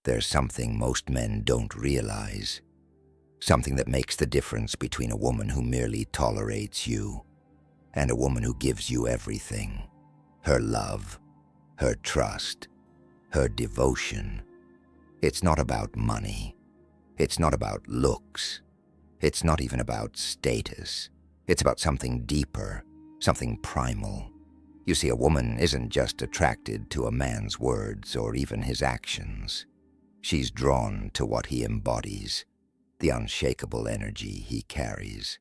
There's something most men don't realize. Something that makes the difference between a woman who merely tolerates you and a woman who gives you everything. Her love, her trust, her devotion. It's not about money. It's not about looks. It's not even about status. It's about something deeper, something primal. You see, a woman isn't just attracted to a man's words or even his actions. She's drawn to what he embodies, the unshakable energy he carries.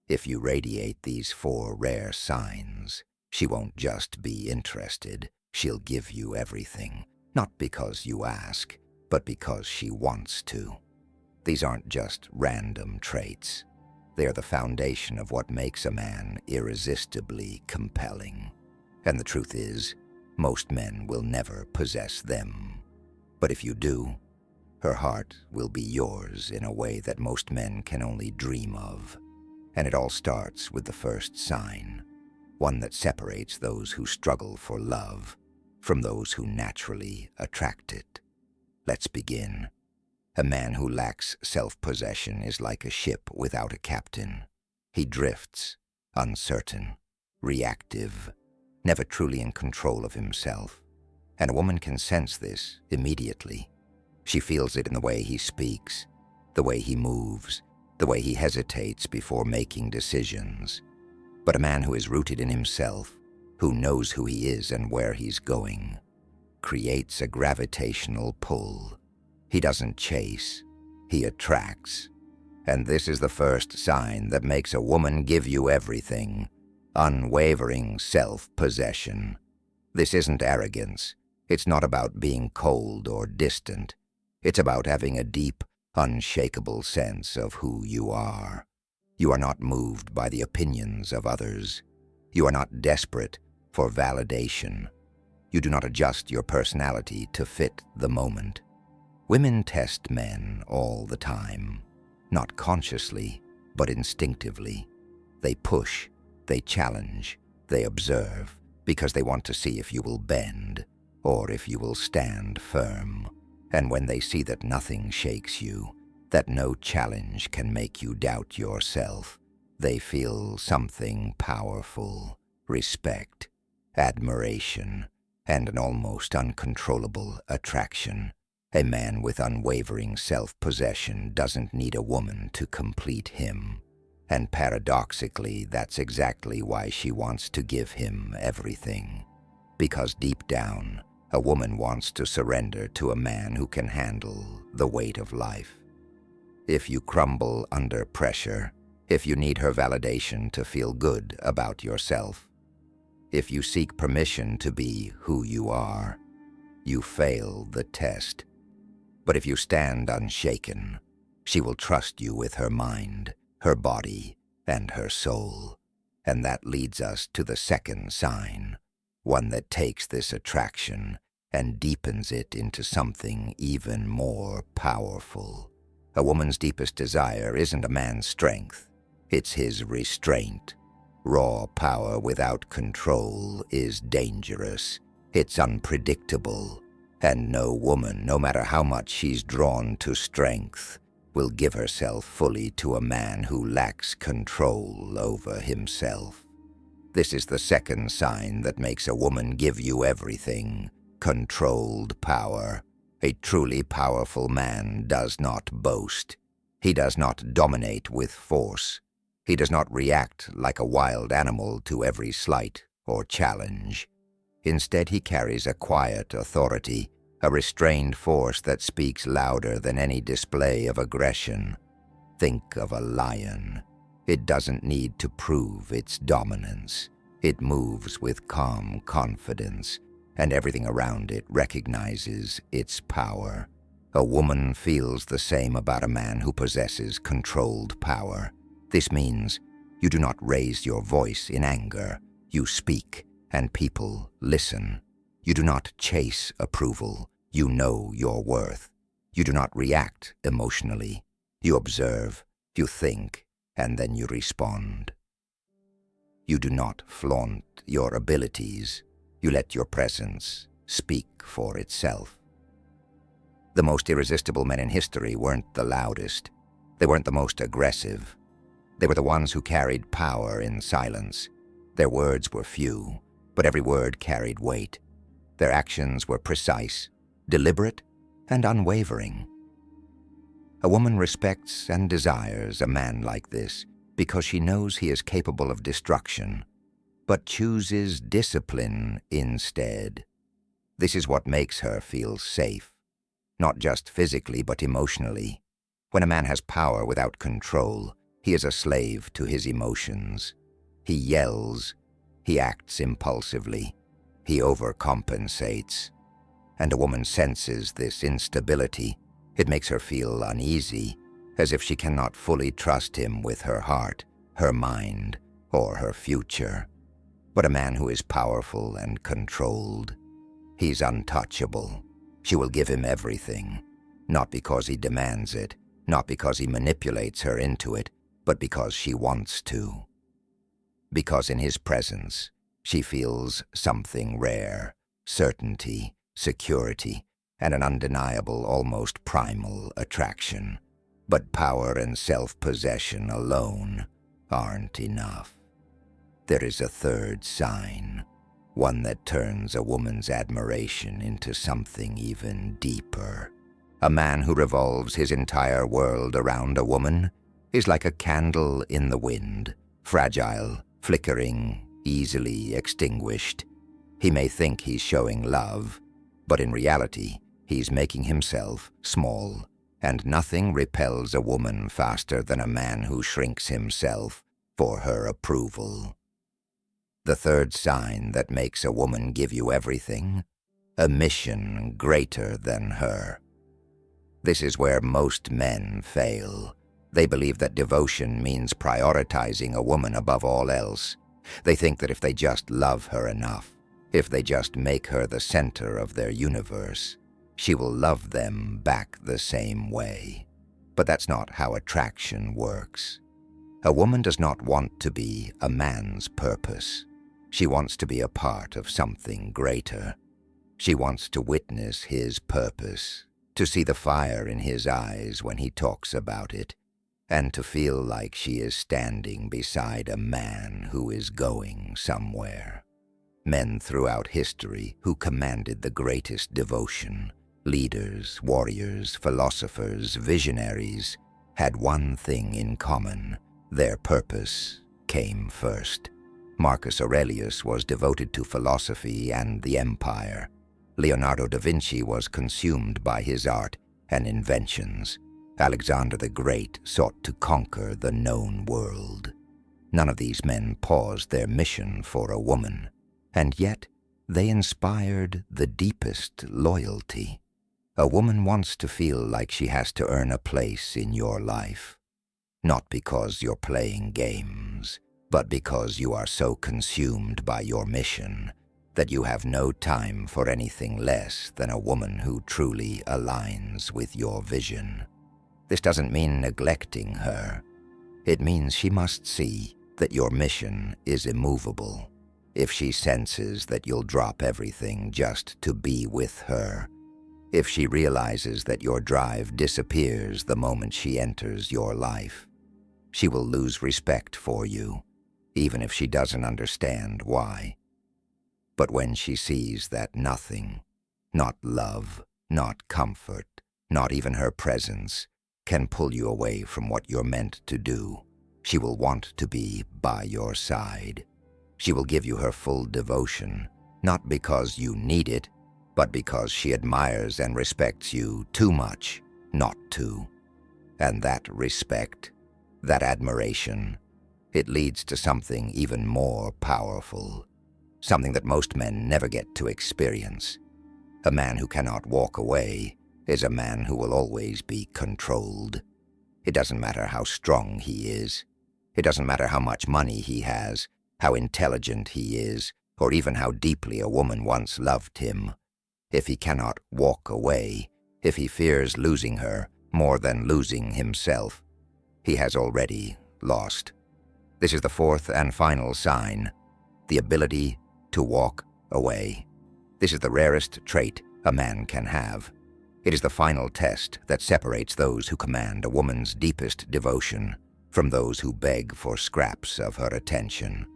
If you radiate these 4 rare signs, she won't just be interested. She'll give you everything, not because you ask, but because she wants to. These aren't just random traits. They are the foundation of what makes a man irresistibly compelling. And the truth is, most men will never possess them. But if you do, her heart will be yours in a way that most men can only dream of. And it all starts with the first sign, one that separates those who struggle for love from those who naturally attract it. Let's begin. A man who lacks self-possession is like a ship without a captain. He drifts, uncertain, reactive, never truly in control of himself. And a woman can sense this immediately. She feels it in the way he speaks, the way he moves, the way he hesitates before making decisions. But a man who is rooted in himself, who knows who he is and where he's going, creates a gravitational pull. He doesn't chase, he attracts. And this is the first sign that makes a woman give you everything: unwavering self-possession. This isn't arrogance. It's not about being cold or distant. It's about having a deep, unshakable sense of who you are. You are not moved by the opinions of others. You are not desperate for validation. You do not adjust your personality to fit the moment. Women test men all the time, not consciously, but instinctively. They push, they challenge, they observe, because they want to see if you will bend or if you will stand firm. And when they see that nothing shakes you, that no challenge can make you doubt yourself, they feel something powerful: respect, admiration, and an almost uncontrollable attraction. A man with unwavering self-possession doesn't need a woman to complete him. And paradoxically, that's exactly why she wants to give him everything. Because deep down, a woman wants to surrender to a man who can handle the weight of life. If you crumble under pressure, if you need her validation to feel good about yourself, if you seek permission to be who you are, you fail the test. But if you stand unshaken, she will trust you with her mind, her body, and her soul. And that leads us to the second sign, one that takes this attraction and deepens it into something even more powerful. A woman's deepest desire isn't a man's strength, it's his restraint. Raw power without control is dangerous. It's unpredictable. And no woman, no matter how much she's drawn to strength, will give herself fully to a man who lacks control over himself. This is the second sign that makes a woman give you everything: controlled power. A truly powerful man does not boast. He does not dominate with force. He does not react like a wild animal to every slight or challenge. Instead, he carries a quiet authority, a restrained force that speaks louder than any display of aggression. Think of a lion. It doesn't need to prove its dominance. It moves with calm confidence, and everything around it recognizes its power. A woman feels the same about a man who possesses controlled power. This means you do not raise your voice in anger. You speak, and people listen. You do not chase approval. You know your worth. You do not react emotionally. You observe, you think, and then you respond. You do not flaunt your abilities. You let your presence speak for itself. The most irresistible men in history weren't the loudest. They weren't the most aggressive. They were the ones who carried power in silence. Their words were few, but every word carried weight. Their actions were precise, deliberate, and unwavering. A woman respects and desires a man like this because she knows he is capable of destruction, but chooses discipline instead. This is what makes her feel safe, not just physically but emotionally. When a man has power without control, he is a slave to his emotions. He yells, he acts impulsively, he overcompensates. And a woman senses this instability. It makes her feel uneasy, as if she cannot fully trust him with her heart, her mind, or her future. But a man who is powerful and controlled, he's untouchable. She will give him everything, not because he demands it, not because he manipulates her into it, but because she wants to. Because in his presence, she feels something rare, certainty, security, and an undeniable, almost primal attraction. But power and self-possession alone aren't enough. There is a third sign, one that turns a woman's admiration into something even deeper. A man who revolves his entire world around a woman is like a candle in the wind, fragile, flickering, easily extinguished. He may think he's showing love, but in reality, he's making himself small, and nothing repels a woman faster than a man who shrinks himself for her approval. The third sign that makes a woman give you everything, a mission greater than her. This is where most men fail. They believe that devotion means prioritizing a woman above all else. They think that if they just love her enough, if they just make her the center of their universe, she will love them back the same way. But that's not how attraction works. A woman does not want to be a man's purpose. She wants to be a part of something greater. She wants to witness his purpose, to see the fire in his eyes when he talks about it, and to feel like she is standing beside a man who is going somewhere. Men throughout history who commanded the greatest devotion, leaders, warriors, philosophers, visionaries, had one thing in common: their purpose came first. Marcus Aurelius was devoted to philosophy and the empire. Leonardo da Vinci was consumed by his art and inventions. Alexander the Great sought to conquer the known world. None of these men paused their mission for a woman, and yet they inspired the deepest loyalty. A woman wants to feel like she has to earn a place in your life, not because you're playing games, but because you are so consumed by your mission that you have no time for anything less than a woman who truly aligns with your vision. This doesn't mean neglecting her. It means she must see that your mission is immovable. If she senses that you'll drop everything just to be with her, if she realizes that your drive disappears the moment she enters your life, she will lose respect for you, even if she doesn't understand why. But when she sees that nothing, not love, not comfort, not even her presence, can pull you away from what you're meant to do, she will want to be by your side. She will give you her full devotion, not because you need it, but because she admires and respects you too much not to. And that respect, that admiration, it leads to something even more powerful, something that most men never get to experience. A man who cannot walk away is a man who will always be controlled. It doesn't matter how strong he is. It doesn't matter how much money he has, how intelligent he is, or even how deeply a woman once loved him. If he cannot walk away, if he fears losing her more than losing himself, he has already lost. This is the fourth and final sign, the ability to walk away. This is the rarest trait a man can have. It is the final test that separates those who command a woman's deepest devotion from those who beg for scraps of her attention.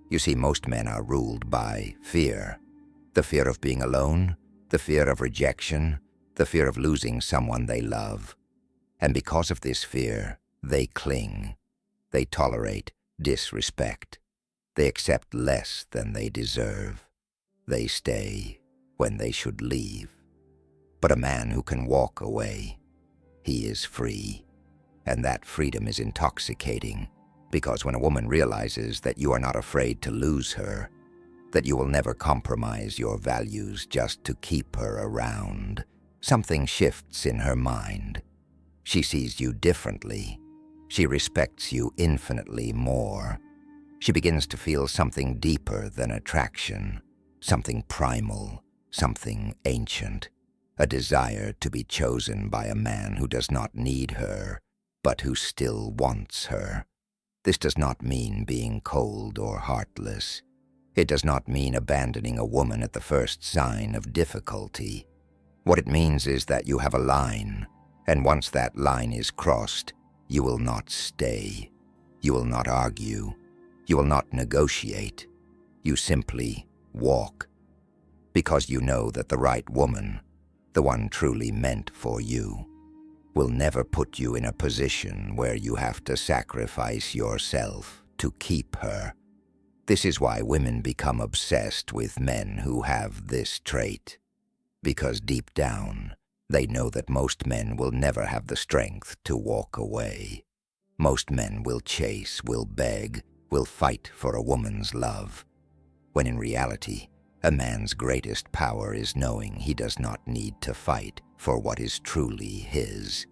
You see, most men are ruled by fear. The fear of being alone, the fear of rejection, the fear of losing someone they love. And because of this fear, they cling. They tolerate disrespect. They accept less than they deserve. They stay when they should leave. But a man who can walk away, he is free. And that freedom is intoxicating, because when a woman realizes that you are not afraid to lose her, that you will never compromise your values just to keep her around, something shifts in her mind. She sees you differently. She respects you infinitely more. She begins to feel something deeper than attraction, something primal, something ancient, a desire to be chosen by a man who does not need her, but who still wants her. This does not mean being cold or heartless. It does not mean abandoning a woman at the first sign of difficulty. What it means is that you have a line, and once that line is crossed, you will not stay. You will not argue. You will not negotiate. You simply walk, because you know that the right woman, the one truly meant for you, will never put you in a position where you have to sacrifice yourself to keep her. This is why women become obsessed with men who have this trait, because deep down, they know that most men will never have the strength to walk away. Most men will chase, will beg, will fight for a woman's love, when in reality, a man's greatest power is knowing he does not need to fight for what is truly his.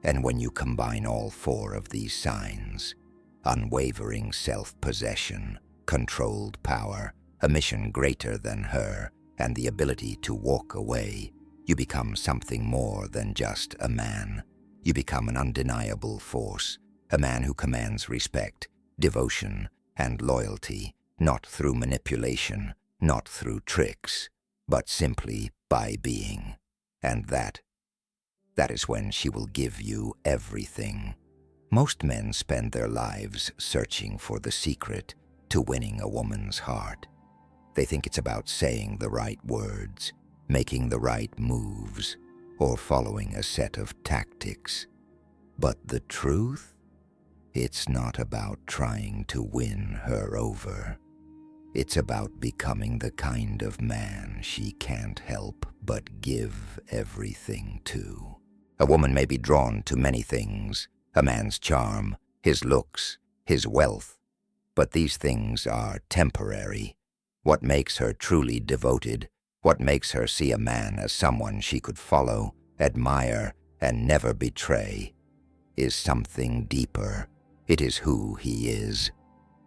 And when you combine all four of these signs, unwavering self-possession, controlled power, a mission greater than her, and the ability to walk away, you become something more than just a man. You become an undeniable force, a man who commands respect, devotion, and loyalty, not through manipulation, not through tricks, but simply by being. And that is when she will give you everything. Most men spend their lives searching for the secret to winning a woman's heart. They think it's about saying the right words, making the right moves, or following a set of tactics. But the truth? It's not about trying to win her over. It's about becoming the kind of man she can't help but give everything to. A woman may be drawn to many things, a man's charm, his looks, his wealth, but these things are temporary. What makes her truly devoted, what makes her see a man as someone she could follow, admire, and never betray, is something deeper. It is who he is.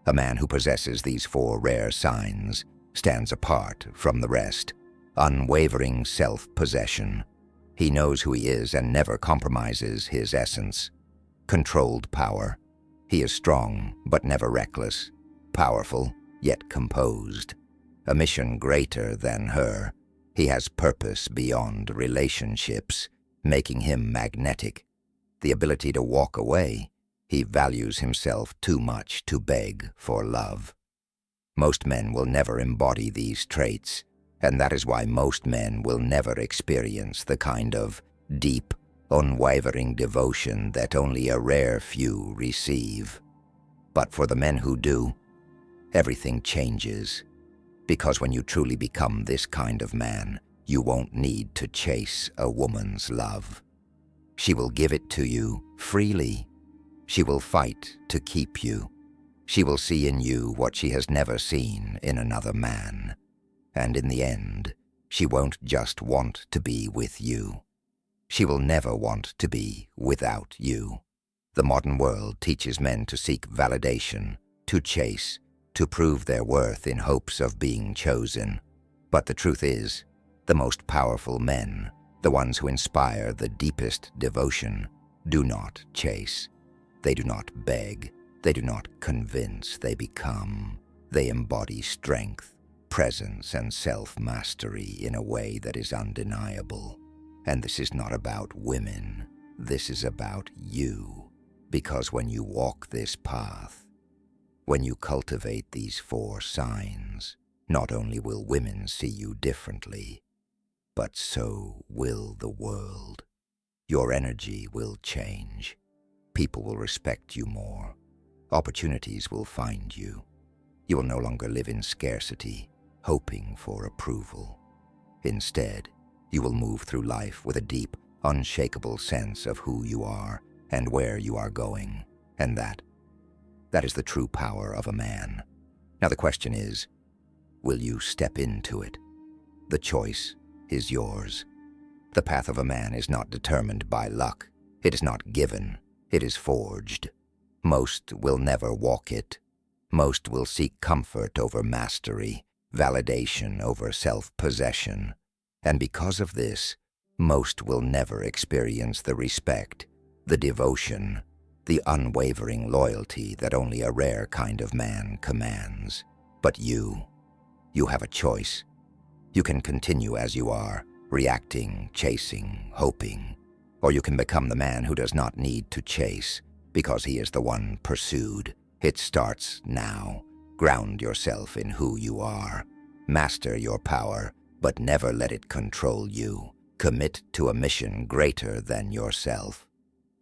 A man who possesses these four rare signs stands apart from the rest. Unwavering self-possession. He knows who he is and never compromises his essence. Controlled power. He is strong but never reckless. Powerful yet composed. A mission greater than her. He has purpose beyond relationships, making him magnetic. The ability to walk away. He values himself too much to beg for love. Most men will never embody these traits, and that is why most men will never experience the kind of deep, unwavering devotion that only a rare few receive. But for the men who do, everything changes, because when you truly become this kind of man, you won't need to chase a woman's love. She will give it to you freely. She will fight to keep you. She will see in you what she has never seen in another man. And in the end, she won't just want to be with you. She will never want to be without you. The modern world teaches men to seek validation, to chase, to prove their worth in hopes of being chosen. But the truth is, the most powerful men, the ones who inspire the deepest devotion, do not chase. They do not beg. They do not convince. They become. They embody strength, presence, and self-mastery in a way that is undeniable. And this is not about women. This is about you. Because when you walk this path, when you cultivate these 4 signs, not only will women see you differently, but so will the world. Your energy will change. People will respect you more. Opportunities will find you. You will no longer live in scarcity, hoping for approval. Instead, you will move through life with a deep, unshakable sense of who you are and where you are going, and that is the true power of a man. Now the question is, will you step into it? The choice is yours. The path of a man is not determined by luck. It is not given. It is forged. Most will never walk it. Most will seek comfort over mastery, validation over self-possession. And because of this, most will never experience the respect, the devotion, the unwavering loyalty that only a rare kind of man commands. But you have a choice. You can continue as you are, reacting, chasing, hoping, or you can become the man who does not need to chase because he is the one pursued. It starts now. Ground yourself in who you are. Master your power, but never let it control you. Commit to a mission greater than yourself.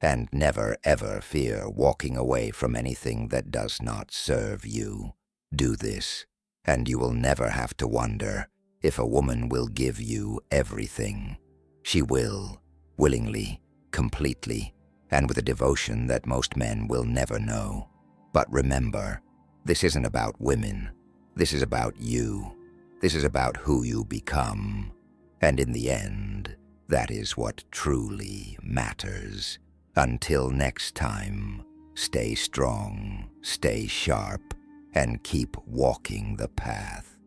And never ever fear walking away from anything that does not serve you. Do this, and you will never have to wonder if a woman will give you everything. She will, willingly, completely, and with a devotion that most men will never know. But remember, this isn't about women. This is about you. This is about who you become. And in the end, that is what truly matters. Until next time, stay strong, stay sharp, and keep walking the path.